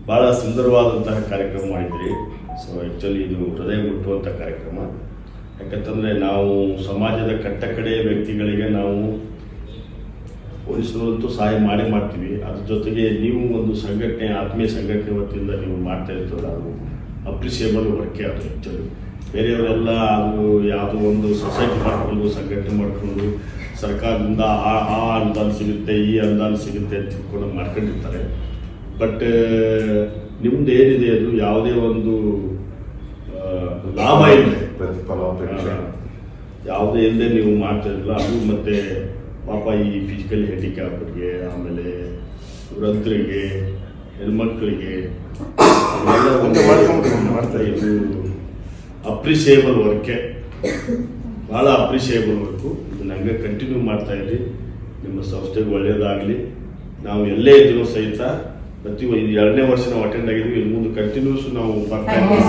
ಭಾಳ ಸುಂದರವಾದಂತಹ ಕಾರ್ಯಕ್ರಮ ಮಾಡಿದ್ರಿ. ಸೊ ಆ್ಯಕ್ಚುಲಿ ಇದು ಹೃದಯ ಮುಟ್ಟುವಂಥ ಕಾರ್ಯಕ್ರಮ. ಯಾಕಂತಂದರೆ ನಾವು ಸಮಾಜದ ಕಟ್ಟ ಕಡೆ ವ್ಯಕ್ತಿಗಳಿಗೆ ನಾವು ಪೊಲೀಸರಂತೂ ಸಹಾಯ ಮಾಡ್ತೀವಿ. ಅದ್ರ ಜೊತೆಗೆ ನೀವು ಒಂದು ಸಂಘಟನೆ, ಆತ್ಮೀಯ ಸಂಘಟನೆ ವತಿಯಿಂದ ನೀವು ಮಾಡ್ತಾ ಇರ್ತೀರ, ಅದು ಅಪ್ರಿಷಿಯೇಬಲ್ ವರ್ಕೇ ಅದು. ಆ್ಯಕ್ಚುಲಿ ಬೇರೆಯವರೆಲ್ಲ ಅದು ಯಾವುದೋ ಒಂದು ಸೊಸೈಟಿ ಮಾಡಿಕೊಂಡು ಸಂಘಟನೆ ಮಾಡಿಕೊಂಡು ಸರ್ಕಾರದಿಂದ ಆ ಅನುದಾನ ಸಿಗುತ್ತೆ, ಈ ಅನುದಾನ ಸಿಗುತ್ತೆ ಅಂತ ತಿಳ್ಕೊಂಡು ಮಾಡ್ಕೊಂಡಿರ್ತಾರೆ. ಬಟ್ ನಿಮ್ದು ಏನಿದೆ ಅದು ಯಾವುದೇ ಒಂದು ಲಾಭ ಇದೆ, ಯಾವುದೇ ಇಲ್ಲದೆ ನೀವು ಮಾಡ್ತಾ ಇರಲಿಲ್ಲ. ಅದು ಮತ್ತು ಪಾಪ ಈ ಫಿಸಿಕಲ್ ಹ್ಯಾಂಡಿಕ್ಯಾಪ್ರಿಗೆ, ಆಮೇಲೆ ವೃದ್ಧರಿಗೆ, ಹೆಣ್ಮಕ್ಳಿಗೆ ಮಾಡ್ತಾ ಇದು ಅಪ್ರಿಷಿಯೇಬಲ್ ವರ್ಕೆ, ಭಾಳ ಅಪ್ರಿಷಿಯೇಬಲ್ ವರ್ಕು. ಇದನ್ನ ಹಂಗೆ ಕಂಟಿನ್ಯೂ ಮಾಡ್ತಾ ಇರಿ. ನಿಮ್ಮ ಸಂಸ್ಥೆಗೆ ಒಳ್ಳೆಯದಾಗಲಿ. ನಾವು ಎಲ್ಲೇ ಇದ್ರೂ ಸಹಿತ ಪ್ರತಿ 2ನೇ ವರ್ಷ ನಾವು ಅಟೆಂಡ್ ಆಗಿದ್ವಿ. ಇನ್ನು ಮುಂದೆ ಕಂಟಿನ್ಯೂಸ್ ನಾವು ಬರ್ತಾ ಇದ್ದೀವಿ.